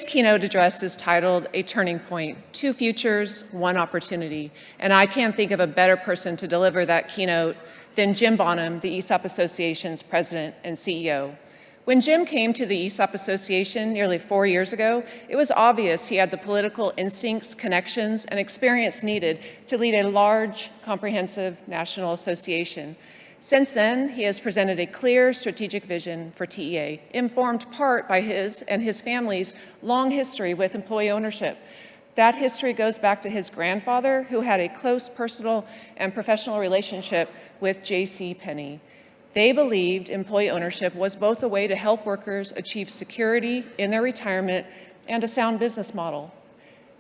Today's keynote address is titled A Turning Point, Two Futures, One Opportunity. And I can't think of a better person to deliver that keynote than Jim Bonham, the ESOP Association's president and CEO. When Jim came to the ESOP Association nearly 4 years ago, it was obvious he had the political instincts, connections, and experience needed to lead a large, comprehensive national association. Since then, he has presented a clear strategic vision for TEA, informed part by his and his family's long history with employee ownership. That history goes back to his grandfather, who had a close personal and professional relationship with J.C. Penney. They believed employee ownership was both a way to help workers achieve security in their retirement and a sound business model.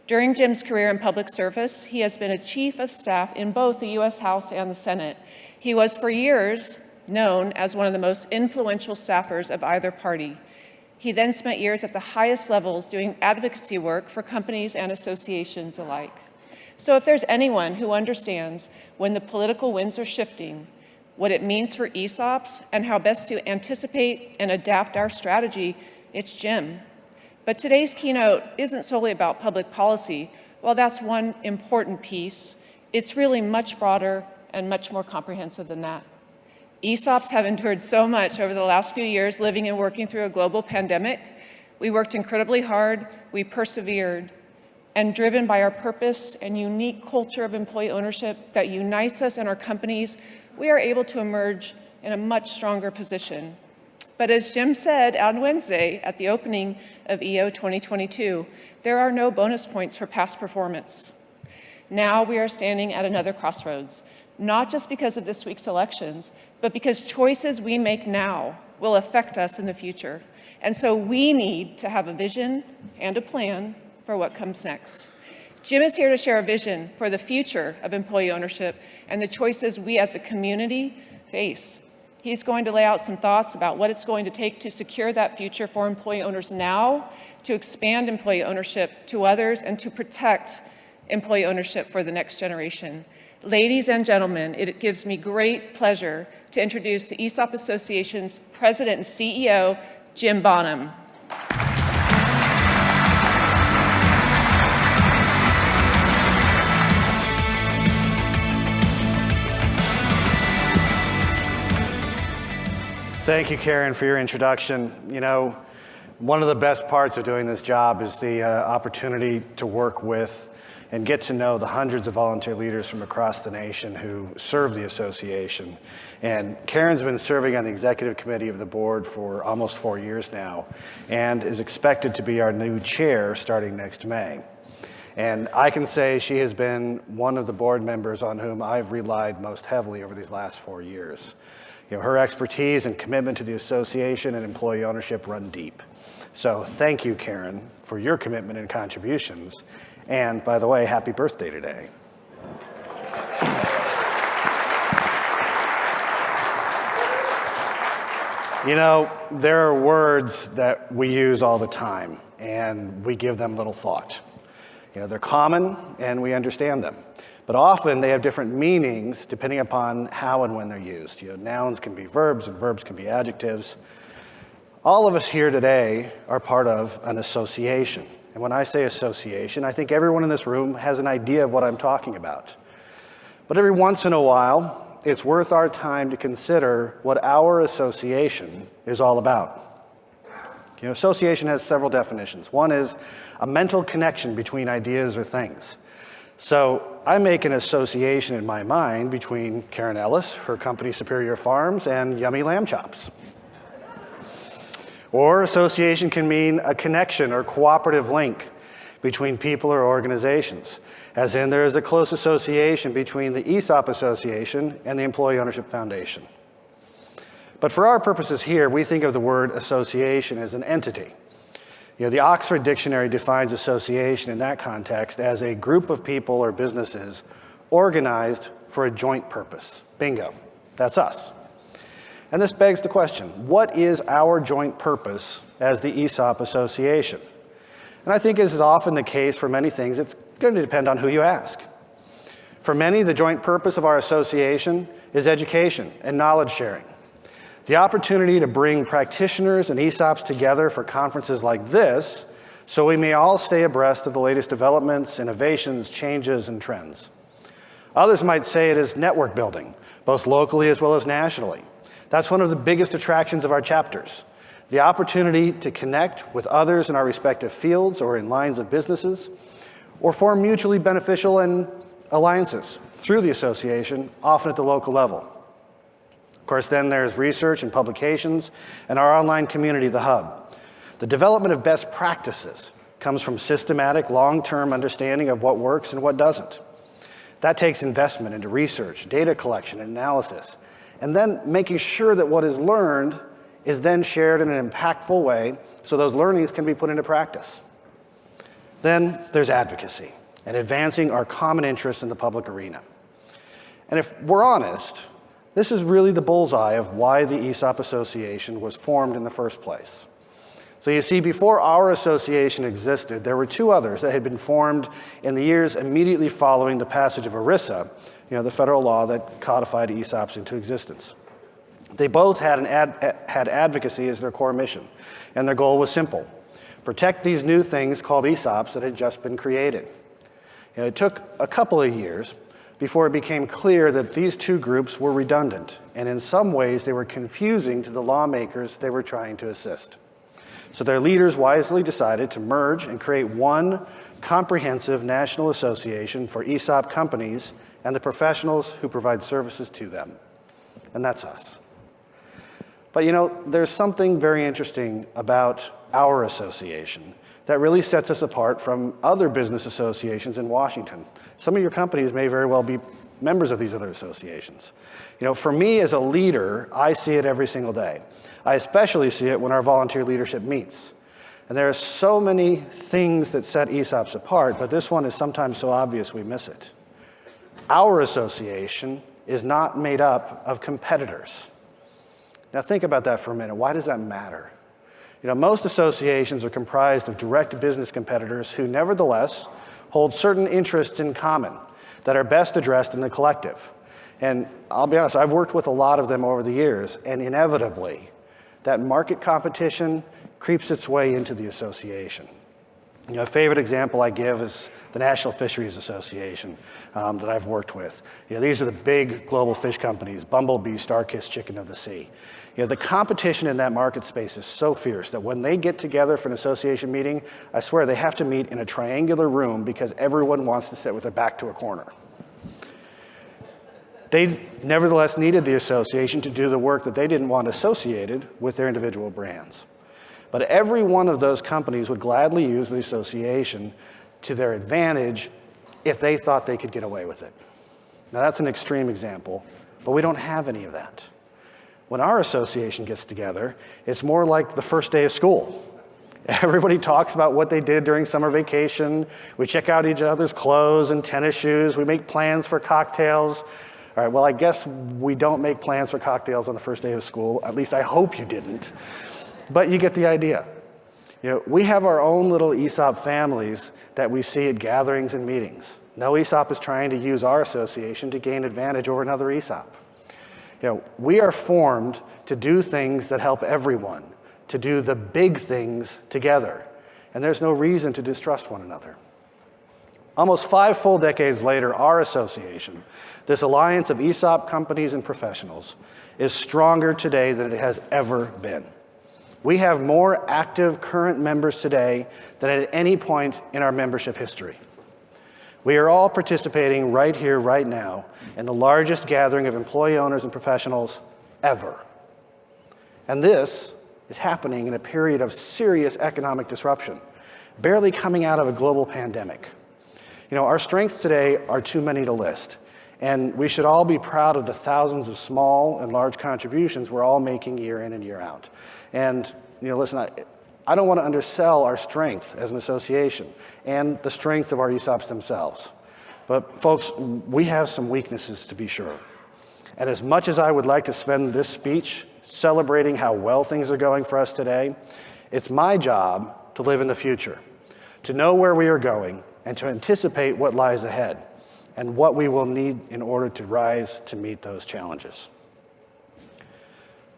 During Jim's career in public service, he has been a chief of staff in both the U.S. House and the Senate. He was for years known as one of the most influential staffers of either party. He then spent years at the highest levels doing advocacy work for companies and associations alike. So if there's anyone who understands when the political winds are shifting, what it means for ESOPs, and how best to anticipate and adapt our strategy, it's Jim. But today's keynote isn't solely about public policy. While that's one important piece, it's really much broader and much more comprehensive than that. ESOPs have endured so much over the last few years living and working through a global pandemic. We worked incredibly hard, we persevered, and driven by our purpose and unique culture of employee ownership that unites us and our companies, we are able to emerge in a much stronger position. But as Jim said on Wednesday at the opening of EO 2022, there are no bonus points for past performance. Now we are standing at another crossroads, not just because of this week's elections, but because choices we make now will affect us in the future. And so we need to have a vision and a plan for what comes next. Jim is here to share a vision for the future of employee ownership and the choices we as a community face. He's going to lay out some thoughts about what it's going to take to secure that future for employee owners now, to expand employee ownership to others, and to protect employee ownership for the next generation. Ladies and gentlemen, it gives me great pleasure to introduce the ESOP Association's president and CEO, Jim Bonham. Thank you, Karen, for your introduction. You know, one of the best parts of doing this job is the opportunity to work with and get to know the hundreds of volunteer leaders from across the nation who serve the association. And Karen's been serving on the executive committee of the board for almost 4 years now and is expected to be our new chair starting next May. And I can say she has been one of the board members on whom I've relied most heavily over these last 4 years. You know, her expertise and commitment to the association and employee ownership run deep. So thank you, Karen, for your commitment and contributions. And by the way, happy birthday today. You know, there are words that we use all the time, and we give them little thought. You know, they're common, and we understand them. But often they have different meanings depending upon how and when they're used. You know, nouns can be verbs and verbs can be adjectives. All of us here today are part of an association. And when I say association, I think everyone in this room has an idea of what I'm talking about. But every once in a while, it's worth our time to consider what our association is all about. You know, association has several definitions. One is a mental connection between ideas or things. So I make an association in my mind between Karen Ellis, her company Superior Farms, and Yummy Lamb Chops. Or association can mean a connection or cooperative link between people or organizations, as in there is a close association between the ESOP Association and the Employee Ownership Foundation. But for our purposes here, we think of the word association as an entity. You know, the Oxford Dictionary defines association in that context as a group of people or businesses organized for a joint purpose. Bingo, that's us. And this begs the question, what is our joint purpose as the ESOP Association? And I think as is often the case for many things, it's going to depend on who you ask. For many, the joint purpose of our association is education and knowledge sharing. The opportunity to bring practitioners and ESOPs together for conferences like this so we may all stay abreast of the latest developments, innovations, changes, and trends. Others might say it is network building, both locally as well as nationally. That's one of the biggest attractions of our chapters, the opportunity to connect with others in our respective fields or in lines of businesses, or form mutually beneficial alliances through the association, often at the local level. Of course, then there's research and publications and our online community, The Hub. The development of best practices comes from systematic, long-term understanding of what works and what doesn't. That takes investment into research, data collection, and analysis, and then making sure that what is learned is then shared in an impactful way so those learnings can be put into practice. Then there's advocacy and advancing our common interests in the public arena. And if we're honest, this is really the bullseye of why the ESOP Association was formed in the first place. So you see, before our association existed, there were two others that had been formed in the years immediately following the passage of ERISA, the federal law that codified ESOPs into existence. They both had advocacy as their core mission, and their goal was simple: protect these new things called ESOPs that had just been created. It took a couple of years before it became clear that these two groups were redundant, and in some ways they were confusing to the lawmakers they were trying to assist. So their leaders wisely decided to merge and create one comprehensive national association for ESOP companies and the professionals who provide services to them. And that's us. But there's something very interesting about our association that really sets us apart from other business associations in Washington. Some of your companies may very well be members of these other associations. For me as a leader, I see it every single day. I especially see it when our volunteer leadership meets. And there are so many things that set ESOPs apart, but this one is sometimes so obvious we miss it. Our association is not made up of competitors. Now think about that for a minute. Why does that matter? Most associations are comprised of direct business competitors who nevertheless hold certain interests in common that are best addressed in the collective. And I'll be honest, I've worked with a lot of them over the years, and inevitably, that market competition creeps its way into the association. A favorite example I give is the National Fisheries Association that I've worked with. These are the big global fish companies, Bumblebee, Starkist, Chicken of the Sea. The competition in that market space is so fierce that when they get together for an association meeting, I swear they have to meet in a triangular room because everyone wants to sit with their back to a corner. They nevertheless needed the association to do the work that they didn't want associated with their individual brands. But every one of those companies would gladly use the association to their advantage if they thought they could get away with it. Now that's an extreme example, but we don't have any of that. When our association gets together, it's more like the first day of school. Everybody talks about what they did during summer vacation. We check out each other's clothes and tennis shoes. We make plans for cocktails. All right, well, I guess we don't make plans for cocktails on the first day of school. At least I hope you didn't. But you get the idea. We have our own little ESOP families that we see at gatherings and meetings. No ESOP is trying to use our association to gain advantage over another ESOP. We are formed to do things that help everyone, to do the big things together. And there's no reason to distrust one another. Almost 5 full decades later, our association, this alliance of ESOP companies and professionals, is stronger today than it has ever been. We have more active current members today than at any point in our membership history. We are all participating right here, right now, in the largest gathering of employee owners and professionals ever. And this is happening in a period of serious economic disruption, barely coming out of a global pandemic. Our strengths today are too many to list, and we should all be proud of the thousands of small and large contributions we're all making year in and year out. And, listen, I don't want to undersell our strength as an association and the strength of our ESOPs themselves. But folks, we have some weaknesses to be sure. And as much as I would like to spend this speech celebrating how well things are going for us today, it's my job to live in the future, to know where we are going and to anticipate what lies ahead and what we will need in order to rise to meet those challenges.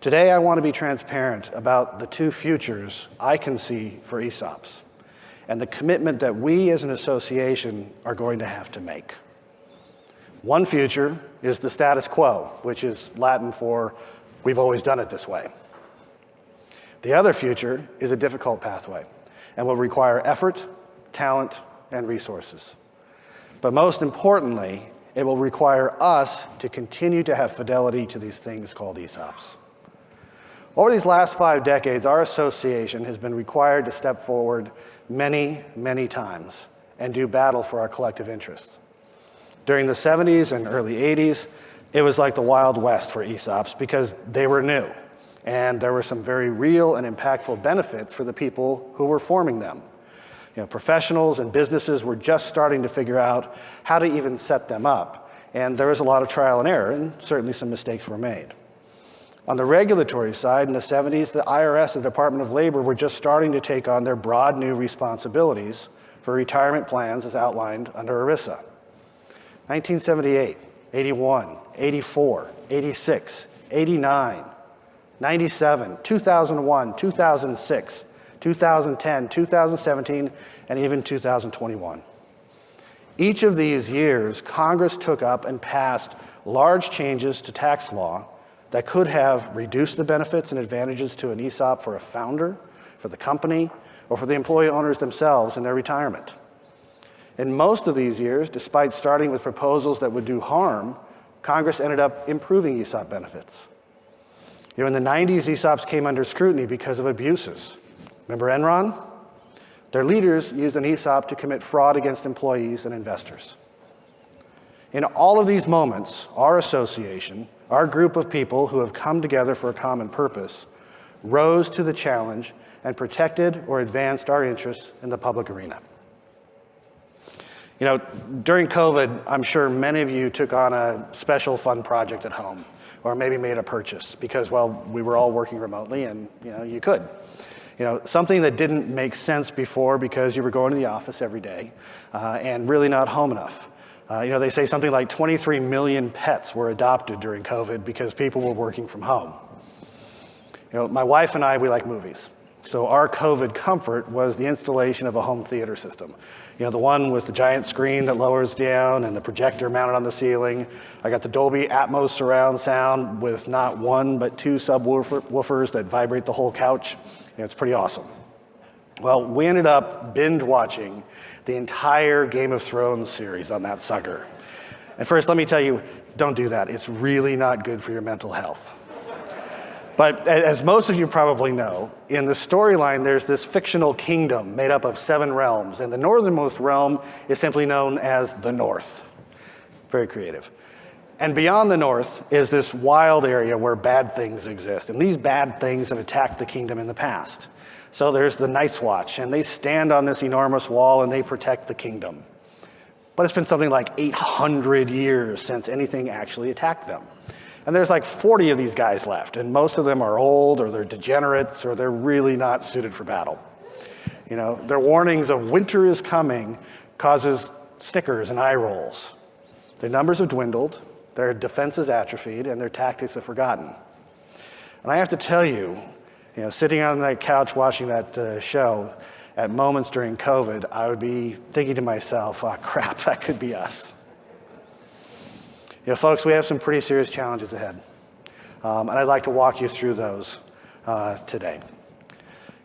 Today, I want to be transparent about the two futures I can see for ESOPs. and the commitment that we as an association are going to have to make. One future is the status quo, which is Latin for we've always done it this way. The other future is a difficult pathway and will require effort, talent, and resources. But most importantly, it will require us to continue to have fidelity to these things called ESOPs. Over these last 5 decades, our association has been required to step forward many, many times and do battle for our collective interests. During the 70s and early 80s, it was like the Wild West for ESOPs because they were new, and there were some very real and impactful benefits for the people who were forming them. Professionals and businesses were just starting to figure out how to even set them up, and there was a lot of trial and error, and certainly some mistakes were made. On the regulatory side, in the 70s, the IRS and the Department of Labor were just starting to take on their broad new responsibilities for retirement plans as outlined under ERISA. 1978, 81, 84, 86, 89, 97, 2001, 2006, 2010, 2017, and even 2021. Each of these years, Congress took up and passed large changes to tax law that could have reduced the benefits and advantages to an ESOP for a founder, for the company, or for the employee owners themselves in their retirement. In most of these years, despite starting with proposals that would do harm, Congress ended up improving ESOP benefits. In the 90s, ESOPs came under scrutiny because of abuses. Remember Enron? Their leaders used an ESOP to commit fraud against employees and investors. In all of these moments, our association, our group of people who have come together for a common purpose, rose to the challenge and protected or advanced our interests in the public arena. During COVID, I'm sure many of you took on a special fun project at home, or maybe made a purchase because, well, we were all working remotely and, you could. Something that didn't make sense before because you were going to the office every day and really not home enough. They say something like 23 million pets were adopted during COVID because people were working from home. My wife and I, we like movies. So our COVID comfort was the installation of a home theater system. The one with the giant screen that lowers down and the projector mounted on the ceiling. I got the Dolby Atmos surround sound with not one but 2 subwoofers that vibrate the whole couch. It's pretty awesome. Well, we ended up binge watching the entire Game of Thrones series on that sucker. And first, let me tell you, don't do that. It's really not good for your mental health. But as most of you probably know, in the storyline, there's this fictional kingdom made up of 7 realms, and the northernmost realm is simply known as the North. Very creative. And beyond the North is this wild area where bad things exist, and these bad things have attacked the kingdom in the past. So there's the Night's Watch, and they stand on this enormous wall and they protect the kingdom. But it's been something like 800 years since anything actually attacked them. And there's like 40 of these guys left, and most of them are old, or they're degenerates, or they're really not suited for battle. Their warnings of winter is coming causes snickers and eye rolls. Their numbers have dwindled, their defenses atrophied, and their tactics have forgotten. And I have to tell you, sitting on that couch watching that show, at moments during COVID, I would be thinking to myself, oh crap, that could be us. Folks, we have some pretty serious challenges ahead, and I'd like to walk you through those today.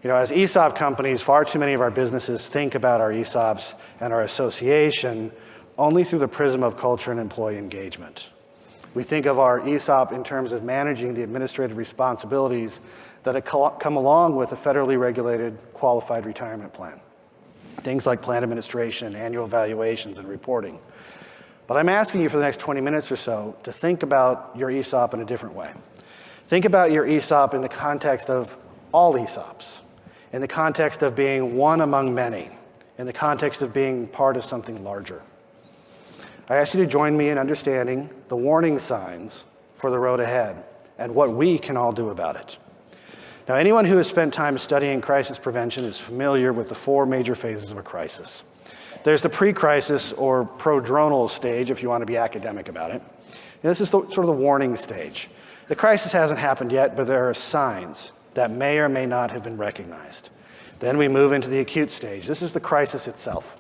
As ESOP companies, far too many of our businesses think about our ESOPs and our association only through the prism of culture and employee engagement. We think of our ESOP in terms of managing the administrative responsibilities that come along with a federally regulated qualified retirement plan. Things like plan administration, annual evaluations, and reporting. But I'm asking you for the next 20 minutes or so to think about your ESOP in a different way. Think about your ESOP in the context of all ESOPs, in the context of being one among many, in the context of being part of something larger. I ask you to join me in understanding the warning signs for the road ahead and what we can all do about it. Now, anyone who has spent time studying crisis prevention is familiar with the 4 major phases of a crisis. There's the pre-crisis or prodronal stage, if you want to be academic about it. And this is sort of the warning stage. The crisis hasn't happened yet, but there are signs that may or may not have been recognized. Then we move into the acute stage. This is the crisis itself.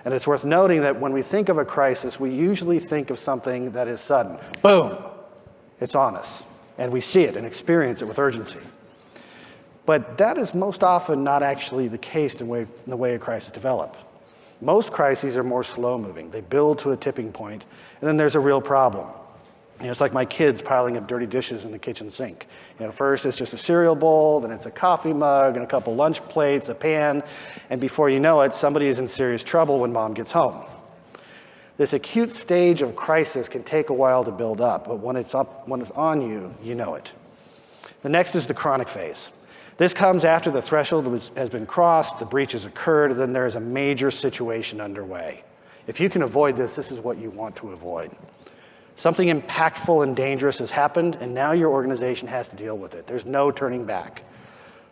And it's worth noting that when we think of a crisis, we usually think of something that is sudden. Boom, it's on us. And we see it and experience it with urgency. But that is most often not actually the case in the way a crisis develops. Most crises are more slow-moving. They build to a tipping point, and then there's a real problem. It's like my kids piling up dirty dishes in the kitchen sink. First it's just a cereal bowl, then it's a coffee mug, and a couple lunch plates, a pan, and before you know it, somebody is in serious trouble when mom gets home. This acute stage of crisis can take a while to build up, but when it's on you, you know it. The next is the chronic phase. This comes after the threshold has been crossed, the breach has occurred, and then there is a major situation underway. If you can avoid this, this is what you want to avoid. Something impactful and dangerous has happened, and now your organization has to deal with it. There's no turning back.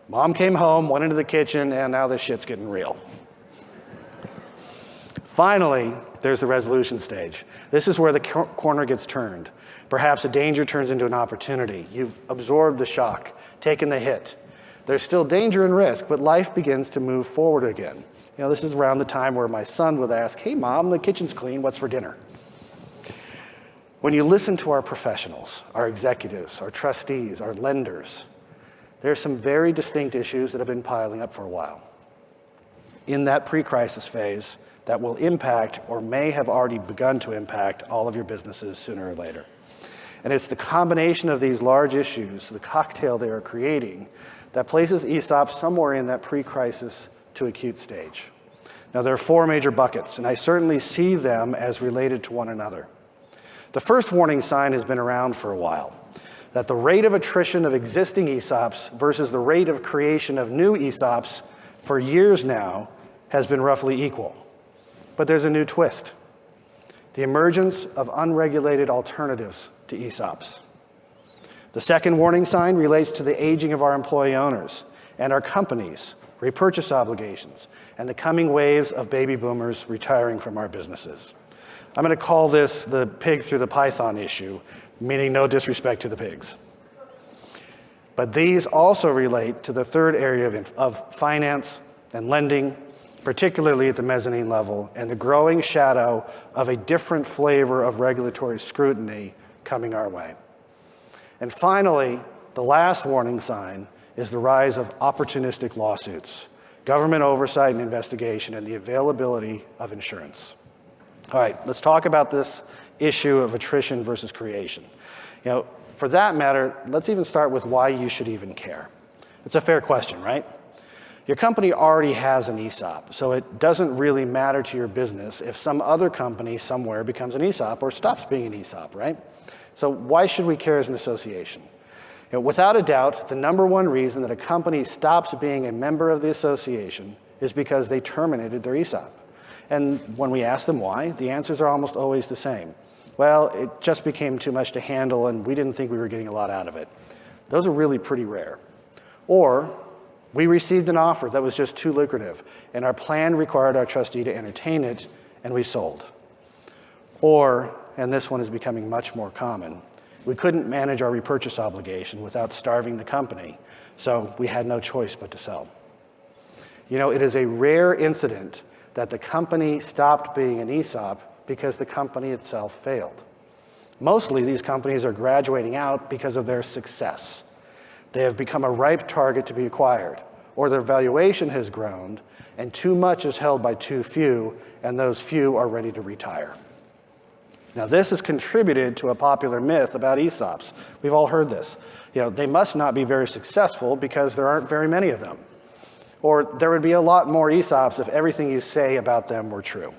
Mom came home, went into the kitchen, and now this shit's getting real. Finally, there's the resolution stage. This is where the corner gets turned. Perhaps a danger turns into an opportunity. You've absorbed the shock, taken the hit. There's still danger and risk, but life begins to move forward again. This is around the time where my son would ask, "Hey, Mom, the kitchen's clean, what's for dinner?" When you listen to our professionals, our executives, our trustees, our lenders, there are some very distinct issues that have been piling up for a while. In that pre-crisis phase, that will impact or may have already begun to impact all of your businesses sooner or later. And it's the combination of these large issues, the cocktail they are creating, that places ESOP somewhere in that pre-crisis to acute stage. Now, there are 4 major buckets, and I certainly see them as related to one another. The first warning sign has been around for a while, that the rate of attrition of existing ESOPs versus the rate of creation of new ESOPs for years now has been roughly equal. But there's a new twist: the emergence of unregulated alternatives to ESOPs. The second warning sign relates to the aging of our employee owners and our companies, repurchase obligations, and the coming waves of baby boomers retiring from our businesses. I'm going to call this the pig through the python issue, meaning no disrespect to the pigs. But these also relate to the third area of finance and lending, particularly at the mezzanine level, and the growing shadow of a different flavor of regulatory scrutiny coming our way. And finally, the last warning sign is the rise of opportunistic lawsuits, government oversight and investigation, and the availability of insurance. All right, let's talk about this issue of attrition versus creation. For that matter, let's even start with why you should even care. It's a fair question, right? Your company already has an ESOP, so it doesn't really matter to your business if some other company somewhere becomes an ESOP or stops being an ESOP, right? So why should we care as an association? Without a doubt, the number one reason that a company stops being a member of the association is because they terminated their ESOP. And when we ask them why, the answers are almost always the same. Well, it just became too much to handle and we didn't think we were getting a lot out of it. Those are really pretty rare. Or we received an offer that was just too lucrative and our plan required our trustee to entertain it and we sold. Or, and this one is becoming much more common, we couldn't manage our repurchase obligation without starving the company, so we had no choice but to sell. It is a rare incident that the company stopped being an ESOP because the company itself failed. Mostly, these companies are graduating out because of their success. They have become a ripe target to be acquired, or their valuation has grown, and too much is held by too few, and those few are ready to retire. Now, this has contributed to a popular myth about ESOPs. We've all heard this. They must not be very successful because there aren't very many of them. Or there would be a lot more ESOPs if everything you say about them were true.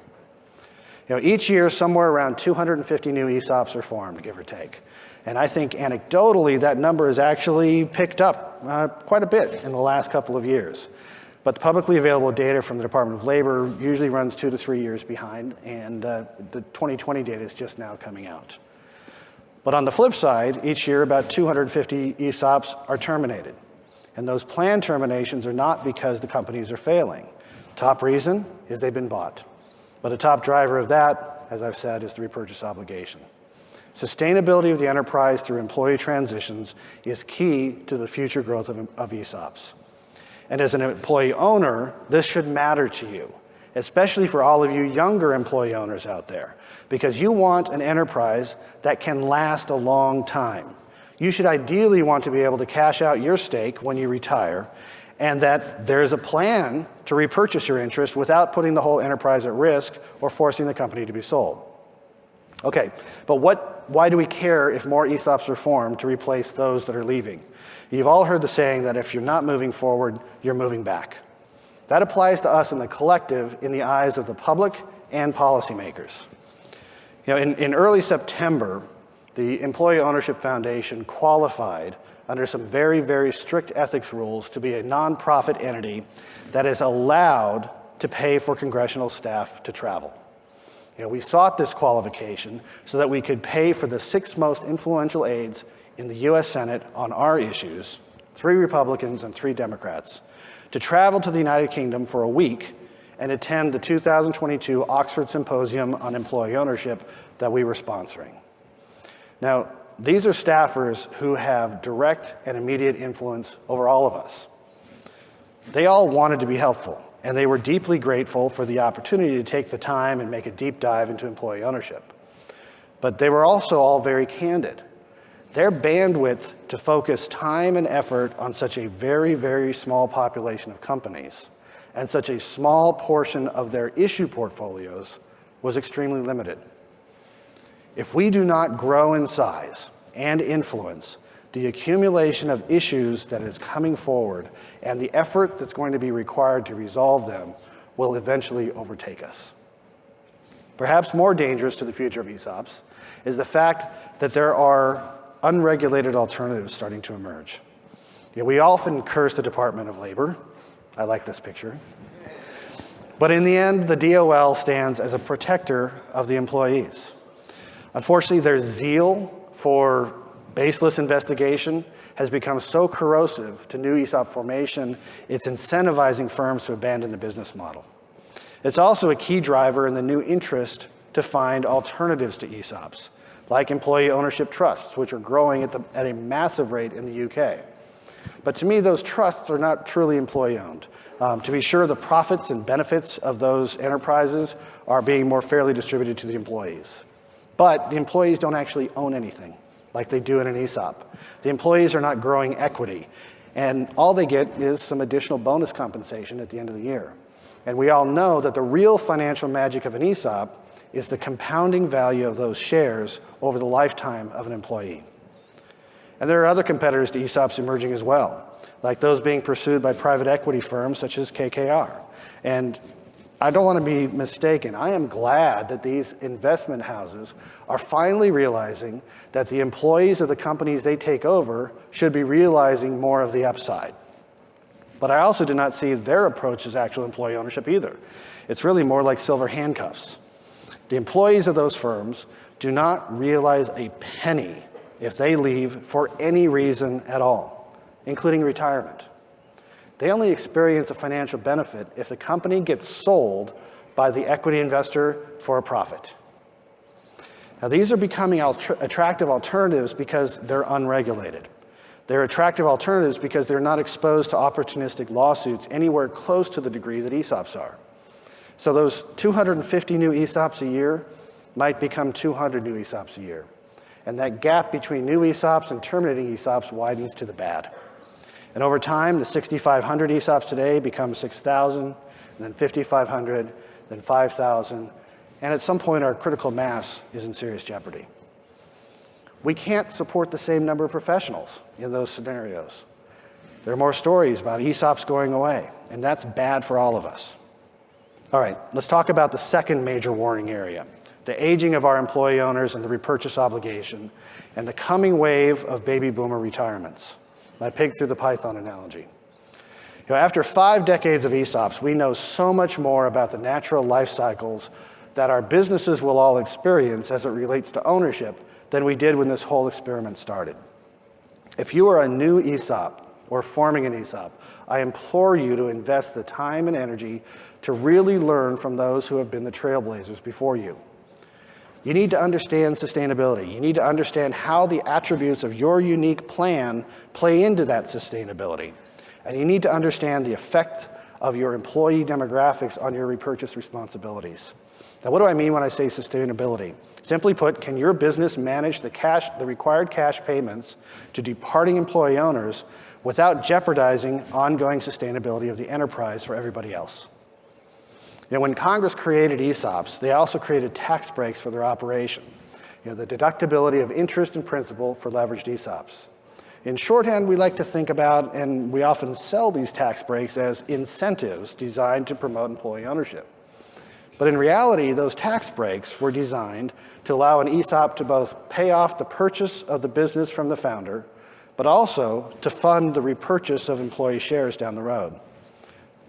Each year, somewhere around 250 new ESOPs are formed, give or take. And I think anecdotally, that number has actually picked up quite a bit in the last couple of years. But the publicly available data from the Department of Labor usually runs 2 to 3 years behind, and the 2020 data is just now coming out. But on the flip side, each year about 250 ESOPs are terminated. And those planned terminations are not because the companies are failing. Top reason is they've been bought. But a top driver of that, as I've said, is the repurchase obligation. Sustainability of the enterprise through employee transitions is key to the future growth of ESOPs. And as an employee owner, this should matter to you, especially for all of you younger employee owners out there, because you want an enterprise that can last a long time. You should ideally want to be able to cash out your stake when you retire, and that there's a plan to repurchase your interest without putting the whole enterprise at risk or forcing the company to be sold. Okay, but why do we care if more ESOPs are formed to replace those that are leaving? You've all heard the saying that if you're not moving forward, you're moving back. That applies to us in the collective in the eyes of the public and policymakers. You know, in early September, the Employee Ownership Foundation qualified under some very, very strict ethics rules to be a nonprofit entity that is allowed to pay for congressional staff to travel. You know, we sought this qualification so that we could pay for the 6 most influential aides in the US Senate on our issues, 3 Republicans and 3 Democrats, to travel to the United Kingdom for a week and attend the 2022 Oxford Symposium on Employee Ownership that we were sponsoring. Now, these are staffers who have direct and immediate influence over all of us. They all wanted to be helpful, and they were deeply grateful for the opportunity to take the time and make a deep dive into employee ownership. But they were also all very candid. Their bandwidth to focus time and effort on such a very, very small population of companies and such a small portion of their issue portfolios was extremely limited. If we do not grow in size and influence, the accumulation of issues that is coming forward and the effort that's going to be required to resolve them will eventually overtake us. Perhaps more dangerous to the future of ESOPs is the fact that there are unregulated alternatives starting to emerge. You know, we often curse the Department of Labor. I like this picture. But in the end, the DOL stands as a protector of the employees. Unfortunately, their zeal for baseless investigation has become so corrosive to new ESOP formation, it's incentivizing firms to abandon the business model. It's also a key driver in the new interest to find alternatives to ESOPs, like employee ownership trusts, which are growing at a massive rate in the UK. But to me, those trusts are not truly employee-owned. To be sure, the profits and benefits of those enterprises are being more fairly distributed to the employees. But the employees don't actually own anything like they do in an ESOP. The employees are not growing equity, and all they get is some additional bonus compensation at the end of the year. And we all know that the real financial magic of an ESOP is the compounding value of those shares over the lifetime of an employee. And there are other competitors to ESOPs emerging as well, like those being pursued by private equity firms such as KKR. And I don't want to be mistaken. I am glad that these investment houses are finally realizing that the employees of the companies they take over should be realizing more of the upside. But I also do not see their approach as actual employee ownership either. It's really more like silver handcuffs. The employees of those firms do not realize a penny if they leave for any reason at all, including retirement. They only experience a financial benefit if the company gets sold by the equity investor for a profit. Now, these are becoming attractive alternatives because they're unregulated. They're attractive alternatives because they're not exposed to opportunistic lawsuits anywhere close to the degree that ESOPs are. So those 250 new ESOPs a year might become 200 new ESOPs a year. And that gap between new ESOPs and terminating ESOPs widens to the bad. And over time, the 6,500 ESOPs today become 6,000, and then 5,500, then 5,000, and at some point our critical mass is in serious jeopardy. We can't support the same number of professionals in those scenarios. There are more stories about ESOPs going away, and that's bad for all of us. All right, let's talk about the second major warning area, the aging of our employee owners and the repurchase obligation, and the coming wave of baby boomer retirements. My pig through the python analogy. You know, after 5 decades of ESOPs, we know so much more about the natural life cycles that our businesses will all experience as it relates to ownership than we did when this whole experiment started. If you are a new ESOP or forming an ESOP, I implore you to invest the time and energy to really learn from those who have been the trailblazers before you. You need to understand sustainability. You need to understand how the attributes of your unique plan play into that sustainability. And you need to understand the effect of your employee demographics on your repurchase responsibilities. Now, what do I mean when I say sustainability? Simply put, can your business manage the required cash payments to departing employee owners without jeopardizing ongoing sustainability of the enterprise for everybody else? When Congress created ESOPs, they also created tax breaks for their operation. The deductibility of interest and principal for leveraged ESOPs. In shorthand, we like to think about, and we often sell these tax breaks as incentives designed to promote employee ownership. But in reality, those tax breaks were designed to allow an ESOP to both pay off the purchase of the business from the founder, but also to fund the repurchase of employee shares down the road.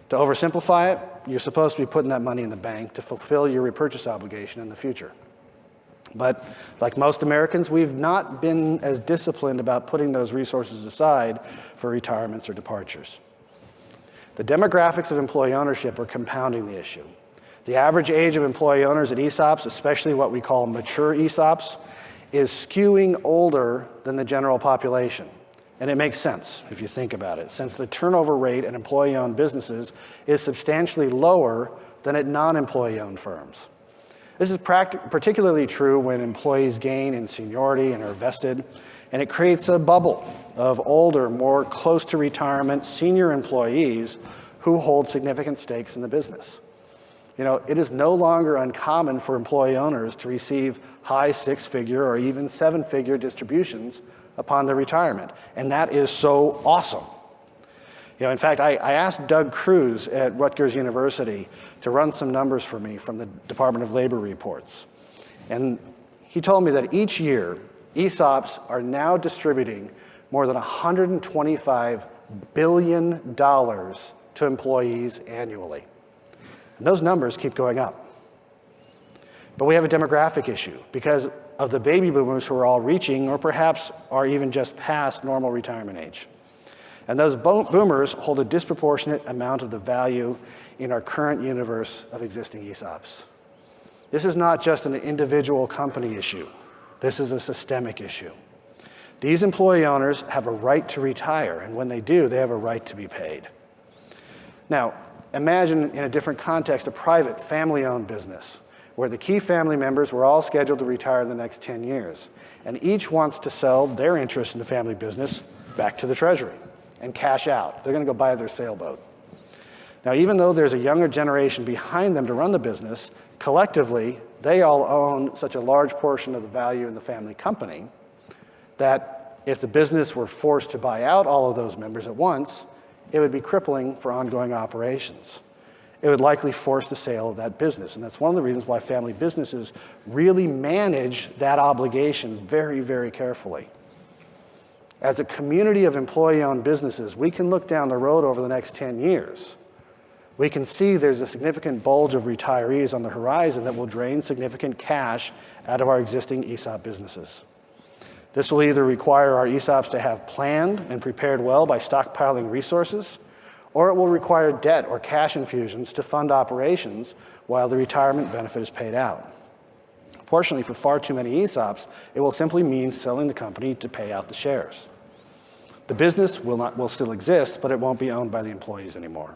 To oversimplify it, you're supposed to be putting that money in the bank to fulfill your repurchase obligation in the future. But like most Americans, we've not been as disciplined about putting those resources aside for retirements or departures. The demographics of employee ownership are compounding the issue. The average age of employee owners at ESOPs, especially what we call mature ESOPs, is skewing older than the general population. And it makes sense if you think about it, since the turnover rate at employee-owned businesses is substantially lower than at non-employee-owned firms. This is particularly true when employees gain in seniority and are vested, and it creates a bubble of older, more close to retirement senior employees who hold significant stakes in the business. It is no longer uncommon for employee owners to receive high six-figure or even seven-figure distributions upon their retirement, and that is so awesome. In fact, I asked Doug Cruz at Rutgers University to run some numbers for me from the Department of Labor reports. And he told me that each year, ESOPs are now distributing more than $125 billion to employees annually. And those numbers keep going up. But we have a demographic issue because of the baby boomers who are all reaching or perhaps are even just past normal retirement age. And those boomers hold a disproportionate amount of the value in our current universe of existing ESOPs. This is not just an individual company issue. This is a systemic issue. These employee owners have a right to retire, and when they do, they have a right to be paid. Now, imagine in a different context a private family-owned business where the key family members were all scheduled to retire in the next 10 years, and each wants to sell their interest in the family business back to the Treasury and cash out. They're going to go buy their sailboat. Now, even though there's a younger generation behind them to run the business, collectively, they all own such a large portion of the value in the family company that if the business were forced to buy out all of those members at once, it would be crippling for ongoing operations. It would likely force the sale of that business. And that's one of the reasons why family businesses really manage that obligation very, very carefully. As a community of employee-owned businesses, we can look down the road over the next 10 years. We can see there's a significant bulge of retirees on the horizon that will drain significant cash out of our existing ESOP businesses. This will either require our ESOPs to have planned and prepared well by stockpiling resources, or it will require debt or cash infusions to fund operations while the retirement benefit is paid out. Fortunately, for far too many ESOPs, it will simply mean selling the company to pay out the shares. The business will still exist, but it won't be owned by the employees anymore.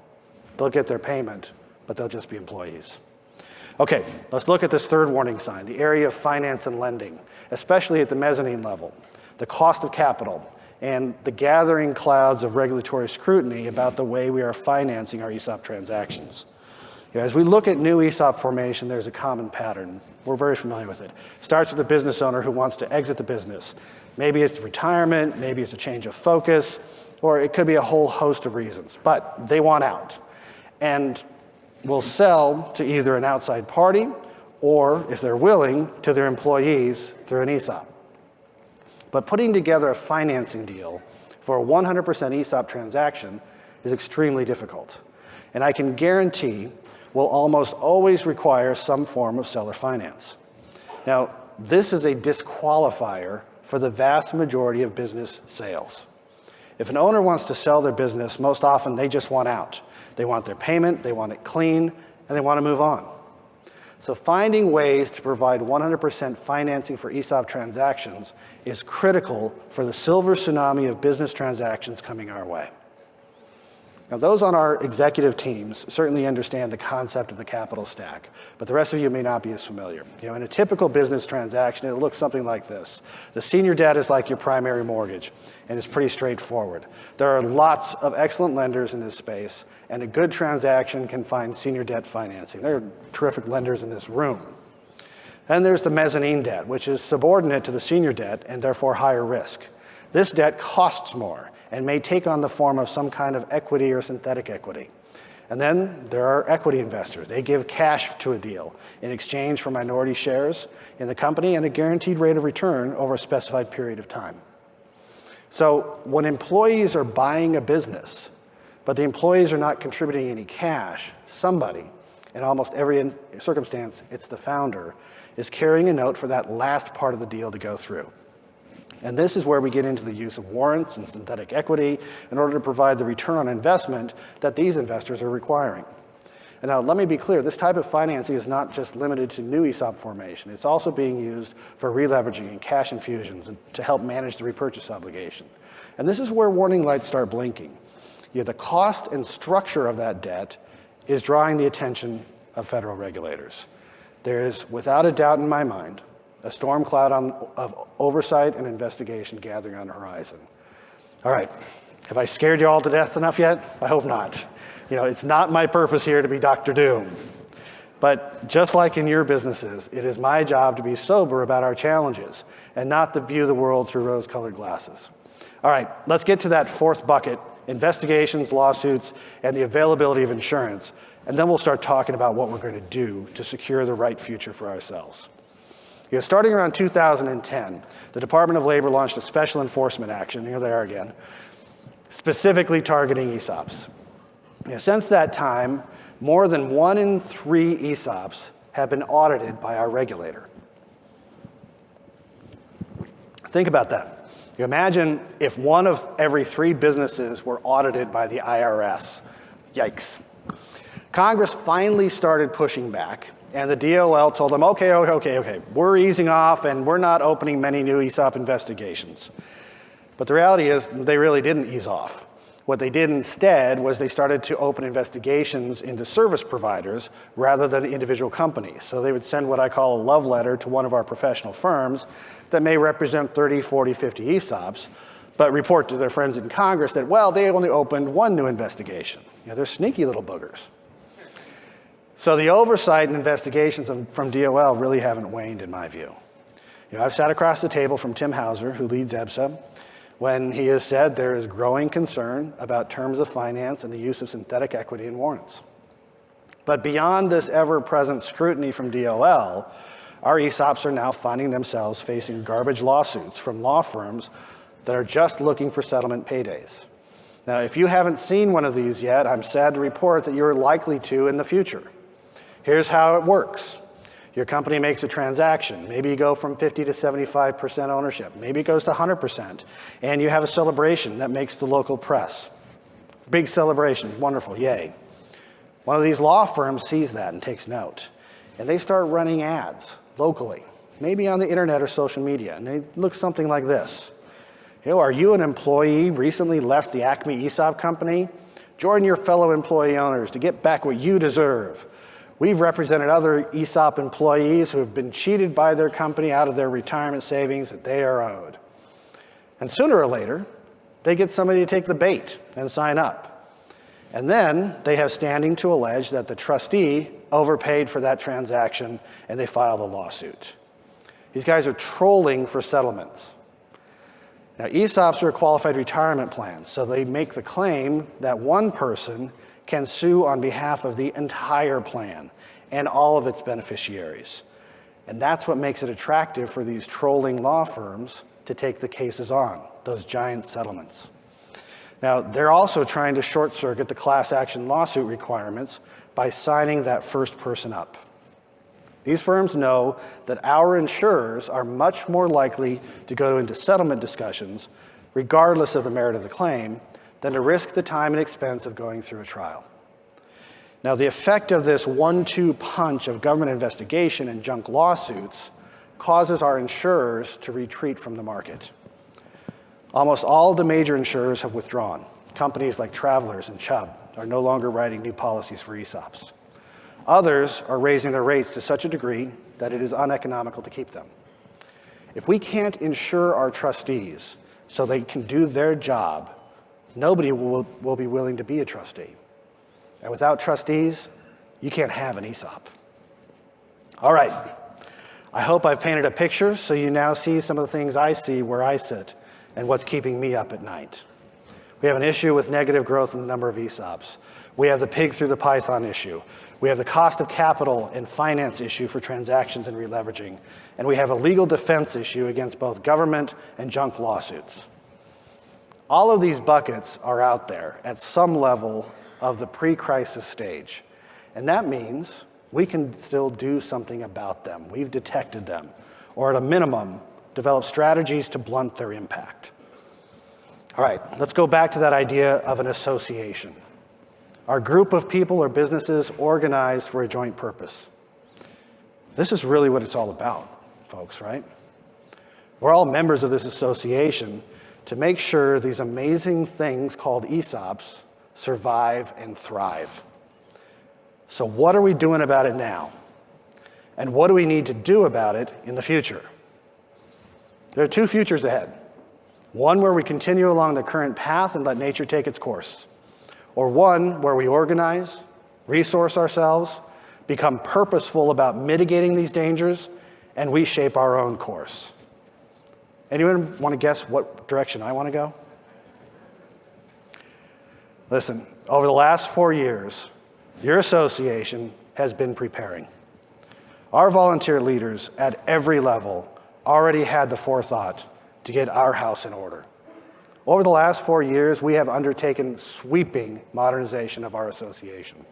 They'll get their payment, but they'll just be employees. Okay, let's look at this third warning sign, the area of finance and lending, especially at the mezzanine level, the cost of capital, and the gathering clouds of regulatory scrutiny about the way we are financing our ESOP transactions. As we look at new ESOP formation, there's a common pattern. We're very familiar with it. It starts with a business owner who wants to exit the business. Maybe it's retirement, maybe it's a change of focus, or it could be a whole host of reasons, but they want out and will sell to either an outside party or, if they're willing, to their employees through an ESOP. But putting together a financing deal for a 100% ESOP transaction is extremely difficult. And I can guarantee will almost always require some form of seller finance. Now, this is a disqualifier for the vast majority of business sales. If an owner wants to sell their business, most often they just want out. They want their payment, they want it clean, and they want to move on. So finding ways to provide 100% financing for ESOP transactions is critical for the silver tsunami of business transactions coming our way. Now, those on our executive teams certainly understand the concept of the capital stack, but the rest of you may not be as familiar. In a typical business transaction, it looks something like this. The senior debt is like your primary mortgage, and it's pretty straightforward. There are lots of excellent lenders in this space, and a good transaction can find senior debt financing. There are terrific lenders in this room. Then there's the mezzanine debt, which is subordinate to the senior debt and therefore higher risk. This debt costs more and may take on the form of some kind of equity or synthetic equity. And then there are equity investors. They give cash to a deal in exchange for minority shares in the company and a guaranteed rate of return over a specified period of time. So when employees are buying a business, but the employees are not contributing any cash, somebody, in almost every circumstance, it's the founder, is carrying a note for that last part of the deal to go through. And this is where we get into the use of warrants and synthetic equity in order to provide the return on investment that these investors are requiring. And now, let me be clear, this type of financing is not just limited to new ESOP formation. It's also being used for releveraging and cash infusions and to help manage the repurchase obligation. And this is where warning lights start blinking. The cost and structure of that debt is drawing the attention of federal regulators. There is, without a doubt in my mind, a storm cloud of oversight and investigation gathering on the horizon. All right, have I scared you all to death enough yet? I hope not. It's not my purpose here to be Dr. Doom. But just like in your businesses, it is my job to be sober about our challenges and not to view the world through rose-colored glasses. All right, let's get to that fourth bucket, investigations, lawsuits, and the availability of insurance. And then we'll start talking about what we're going to do to secure the right future for ourselves. Starting around 2010, the Department of Labor launched a special enforcement action, here they are again, specifically targeting ESOPs. Since that time, more than 1 in 3 ESOPs have been audited by our regulator. Think about that. Imagine if 1 of every 3 businesses were audited by the IRS. Yikes. Congress finally started pushing back, and the DOL told them, okay, we're easing off and we're not opening many new ESOP investigations. But the reality is they really didn't ease off. What they did instead was they started to open investigations into service providers rather than individual companies. So they would send what I call a love letter to one of our professional firms that may represent 30, 40, 50 ESOPs, but report to their friends in Congress that, well, they only opened 1 new investigation. They're sneaky little boogers. So the oversight and investigations from DOL really haven't waned, in my view. I've sat across the table from Tim Hauser, who leads EBSA, when he has said there is growing concern about terms of finance and the use of synthetic equity and warrants. But beyond this ever-present scrutiny from DOL, our ESOPs are now finding themselves facing garbage lawsuits from law firms that are just looking for settlement paydays. Now, if you haven't seen one of these yet, I'm sad to report that you're likely to in the future. Here's how it works. Your company makes a transaction. Maybe you go from 50 to 75% ownership. Maybe it goes to 100%. And you have a celebration that makes the local press. Big celebration, wonderful, yay. One of these law firms sees that and takes note. And they start running ads locally, maybe on the internet or social media. And they look something like this. Are you an employee recently left the Acme ESOP company? Join your fellow employee owners to get back what you deserve. We've represented other ESOP employees who have been cheated by their company out of their retirement savings that they are owed. And sooner or later, they get somebody to take the bait and sign up. And then they have standing to allege that the trustee overpaid for that transaction and they filed a lawsuit. These guys are trolling for settlements. Now, ESOPs are a qualified retirement plan, so they make the claim that one person can sue on behalf of the entire plan and all of its beneficiaries. And that's what makes it attractive for these trolling law firms to take the cases on, those giant settlements. Now, they're also trying to short-circuit the class action lawsuit requirements by signing that first person up. These firms know that our insurers are much more likely to go into settlement discussions, regardless of the merit of the claim, than to risk the time and expense of going through a trial. Now, the effect of this 1-2 punch of government investigation and junk lawsuits causes our insurers to retreat from the market. Almost all of the major insurers have withdrawn. Companies like Travelers and Chubb are no longer writing new policies for ESOPs. Others are raising their rates to such a degree that it is uneconomical to keep them. If we can't insure our trustees so they can do their job, nobody will be willing to be a trustee. And without trustees, you can't have an ESOP. All right, I hope I've painted a picture so you now see some of the things I see where I sit and what's keeping me up at night. We have an issue with negative growth in the number of ESOPs. We have the pig through the python issue. We have the cost of capital and finance issue for transactions and releveraging. And we have a legal defense issue against both government and junk lawsuits. All of these buckets are out there at some level of the pre-crisis stage. And that means we can still do something about them. We've detected them, or at a minimum, develop strategies to blunt their impact. All right, let's go back to that idea of an association. Our group of people or businesses organized for a joint purpose. This is really what it's all about, folks, right? We're all members of this association to make sure these amazing things called ESOPs survive and thrive. So what are we doing about it now? And what do we need to do about it in the future? There are two futures ahead. One where we continue along the current path and let nature take its course. Or one where we organize, resource ourselves, become purposeful about mitigating these dangers, and we shape our own course. Anyone want to guess what direction I want to go? Listen, over the last 4 years, your association has been preparing. Our volunteer leaders at every level already had the forethought to get our house in order. Over the last 4 years, we have undertaken sweeping modernization of our association.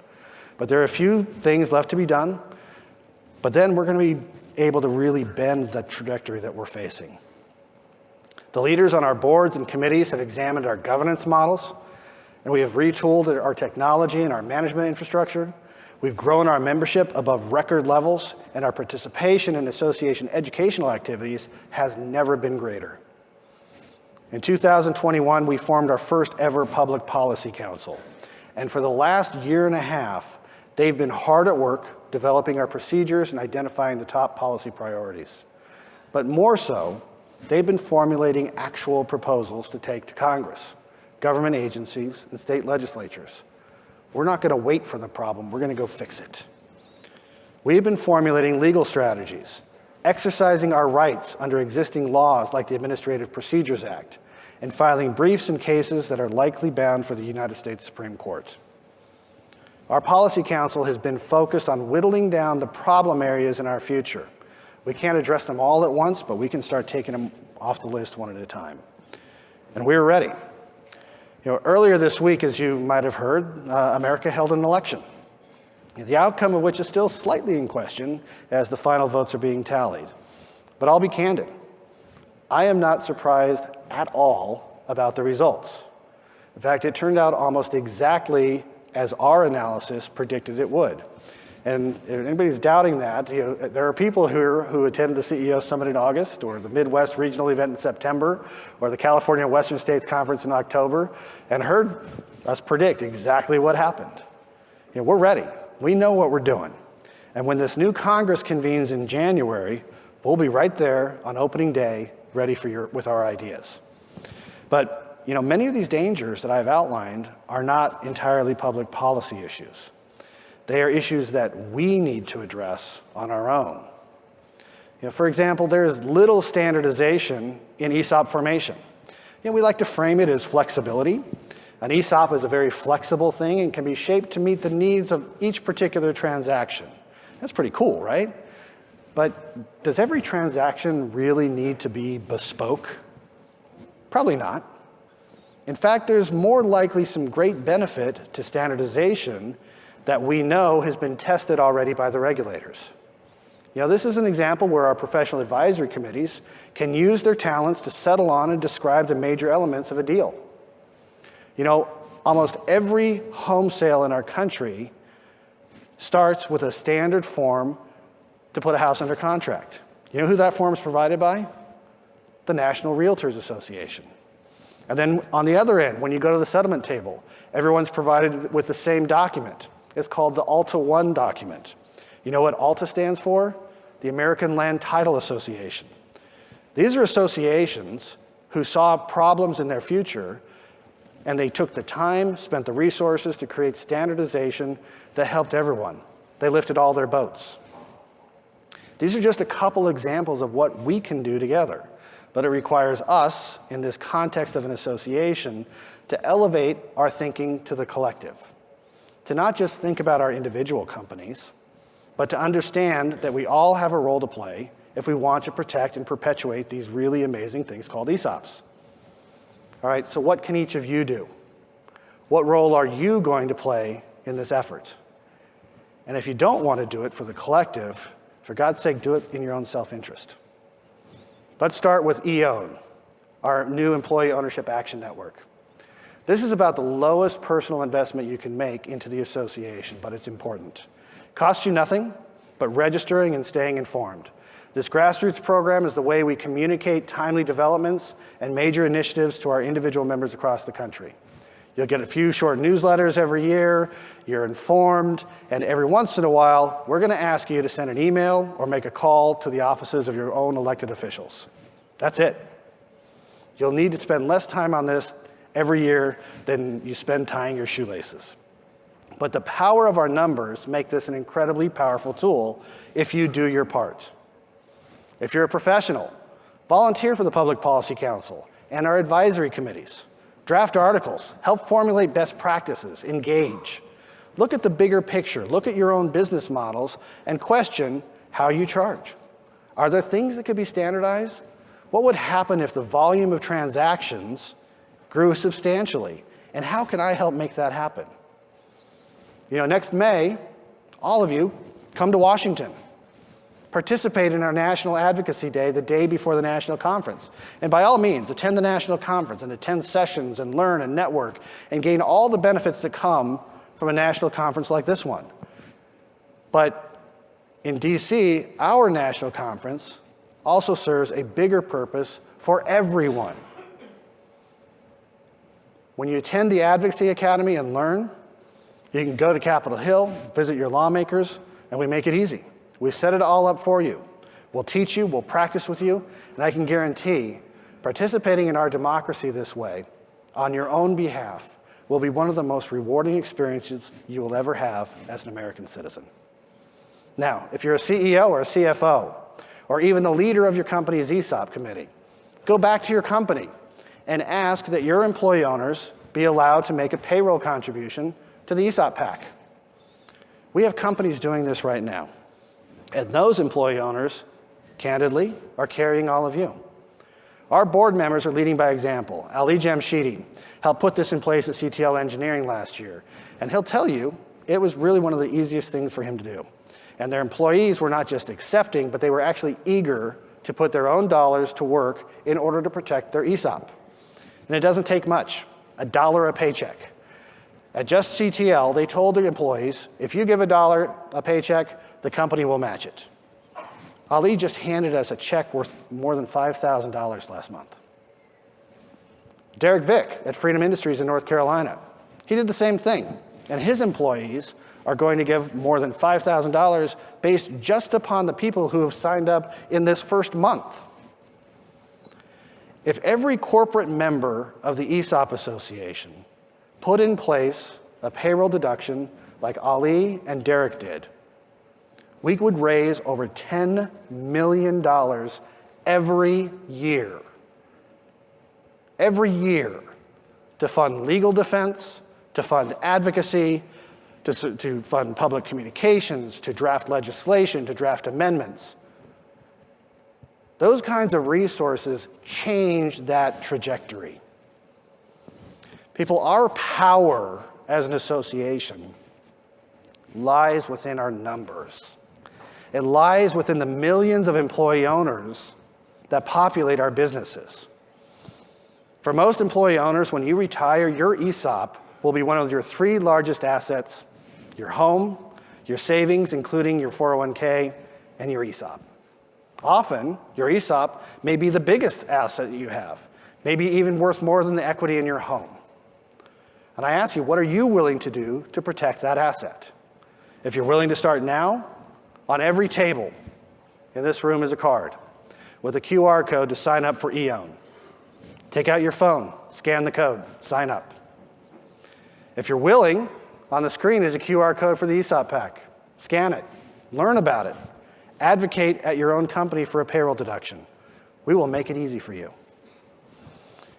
But there are a few things left to be done, but then we're going to be able to really bend the trajectory that we're facing. The leaders on our boards and committees have examined our governance models, and we have retooled our technology and our management infrastructure. We've grown our membership above record levels, and our participation in association educational activities has never been greater. In 2021, we formed our first ever Public Policy Council, and for the last year and a half, they've been hard at work developing our procedures and identifying the top policy priorities. But more so, they've been formulating actual proposals to take to Congress, government agencies, and state legislatures. We're not going to wait for the problem, we're going to go fix it. We have been formulating legal strategies, exercising our rights under existing laws like the Administrative Procedures Act, and filing briefs in cases that are likely bound for the United States Supreme Court. Our Policy Council has been focused on whittling down the problem areas in our future. We can't address them all at once, but we can start taking them off the list one at a time. And we're ready. Earlier this week, as you might have heard, America held an election, the outcome of which is still slightly in question as the final votes are being tallied. But I'll be candid. I am not surprised at all about the results. In fact, it turned out almost exactly as our analysis predicted it would. And if anybody's doubting that, there are people who attended the CEO Summit in August, or the Midwest Regional event in September, or the California Western States Conference in October, and heard us predict exactly what happened. We're ready. We know what we're doing. And when this new Congress convenes in January, we'll be right there on opening day, ready with our ideas. But many of these dangers that I've outlined are not entirely public policy issues. They are issues that we need to address on our own. For example, there is little standardization in ESOP formation. We like to frame it as flexibility. An ESOP is a very flexible thing and can be shaped to meet the needs of each particular transaction. That's pretty cool, right? But does every transaction really need to be bespoke? Probably not. In fact, there's more likely some great benefit to standardization that we know has been tested already by the regulators. This is an example where our professional advisory committees can use their talents to settle on and describe the major elements of a deal. Almost every home sale in our country starts with a standard form to put a house under contract. You know who that form is provided by? The National Realtors Association. And then on the other end, when you go to the settlement table, everyone's provided with the same document. It's called the ALTA 1 document. You know what ALTA stands for? The American Land Title Association. These are associations who saw problems in their future, and they took the time, spent the resources to create standardization that helped everyone. They lifted all their boats. These are just a couple examples of what we can do together, but it requires us, in this context of an association, to elevate our thinking to the collective, to not just think about our individual companies, but to understand that we all have a role to play if we want to protect and perpetuate these really amazing things called ESOPs. All right, so what can each of you do? What role are you going to play in this effort? And if you don't want to do it for the collective, for God's sake, do it in your own self-interest. Let's start with EOWN, our new Employee Ownership Action Network. This is about the lowest personal investment you can make into the association, but it's important. It costs you nothing but registering and staying informed. This grassroots program is the way we communicate timely developments and major initiatives to our individual members across the country. You'll get a few short newsletters every year, you're informed, and every once in a while, we're going to ask you to send an email or make a call to the offices of your own elected officials. That's it. You'll need to spend less time on this every year than you spend tying your shoelaces. But the power of our numbers make this an incredibly powerful tool if you do your part. If you're a professional, volunteer for the Public Policy Council and our advisory committees. Draft articles, help formulate best practices, engage. Look at the bigger picture, look at your own business models, and question how you charge. Are there things that could be standardized? What would happen if the volume of transactions grew substantially? And how can I help make that happen? You know, next May, all of you come to Washington. Participate in our National Advocacy Day the day before the national conference. And by all means, attend the national conference and attend sessions and learn and network and gain all the benefits that come from a national conference like this one. But in DC, our national conference also serves a bigger purpose for everyone. When you attend the Advocacy Academy and learn, you can go to Capitol Hill, visit your lawmakers, and we make it easy. We set it all up for you. We'll teach you, we'll practice with you, and I can guarantee participating in our democracy this way, on your own behalf, will be one of the most rewarding experiences you will ever have as an American citizen. Now, if you're a CEO or a CFO, or even the leader of your company's ESOP committee, go back to your company and ask that your employee owners be allowed to make a payroll contribution to the ESOP PAC. We have companies doing this right now. And those employee owners, candidly, are carrying all of you. Our board members are leading by example. Ali Jamshidi helped put this in place at CTL Engineering last year. And he'll tell you it was really one of the easiest things for him to do. And their employees were not just accepting, but they were actually eager to put their own dollars to work in order to protect their ESOP. And it doesn't take much, $1 a paycheck. At Just CTL, they told their employees, if you give $1 a paycheck, the company will match it. Ali just handed us a check worth more than $5,000 last month. Derek Vick at Freedom Industries in North Carolina, he did the same thing. And his employees are going to give more than $5,000 based just upon the people who have signed up in this first month. If every corporate member of the ESOP Association put in place a payroll deduction like Ali and Derek did, we would raise over $10 million every year to fund legal defense, to fund advocacy, to fund public communications, to draft legislation, to draft amendments. Those kinds of resources change that trajectory. People, our power as an association lies within our numbers. It lies within the millions of employee owners that populate our businesses. For most employee owners, when you retire, your ESOP will be one of your 3 largest assets: your home, your savings, including your 401k, and your ESOP. Often, your ESOP may be the biggest asset you have. maybe even worth more than the equity in your home. And I ask you, what are you willing to do to protect that asset? If you're willing to start now, on every table in this room is a card with a QR code to sign up for EON. Take out your phone, scan the code, sign up. If you're willing, on the screen is a QR code for the ESOP PAC. Scan it, learn about it, advocate at your own company for a payroll deduction. We will make it easy for you.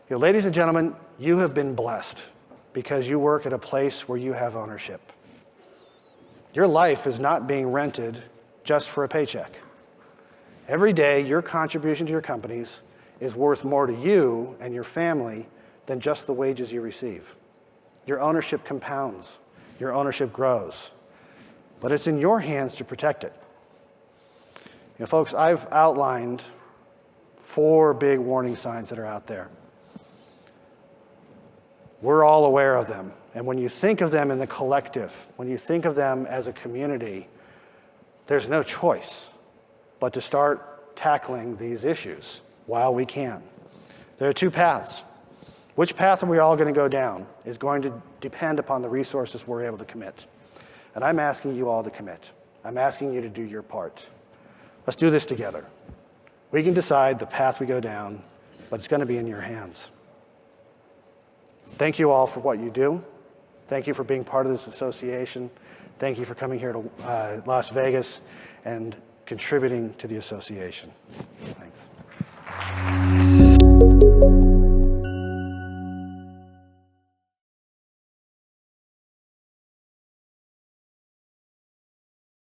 Ladies and gentlemen, you have been blessed because you work at a place where you have ownership. Your life is not being rented just for a paycheck. Every day, your contribution to your companies is worth more to you and your family than just the wages you receive. Your ownership compounds. Your ownership grows. But it's in your hands to protect it. Folks, I've outlined 4 big warning signs that are out there. We're all aware of them. And when you think of them in the collective, when you think of them as a community, there's no choice but to start tackling these issues while we can. There are 2 paths. Which path are we all going to go down is going to depend upon the resources we're able to commit. And I'm asking you all to commit. I'm asking you to do your part. Let's do this together. We can decide the path we go down, but it's going to be in your hands. Thank you all for what you do. Thank you for being part of this association. Thank you for coming here to Las Vegas and contributing to the association. Thanks.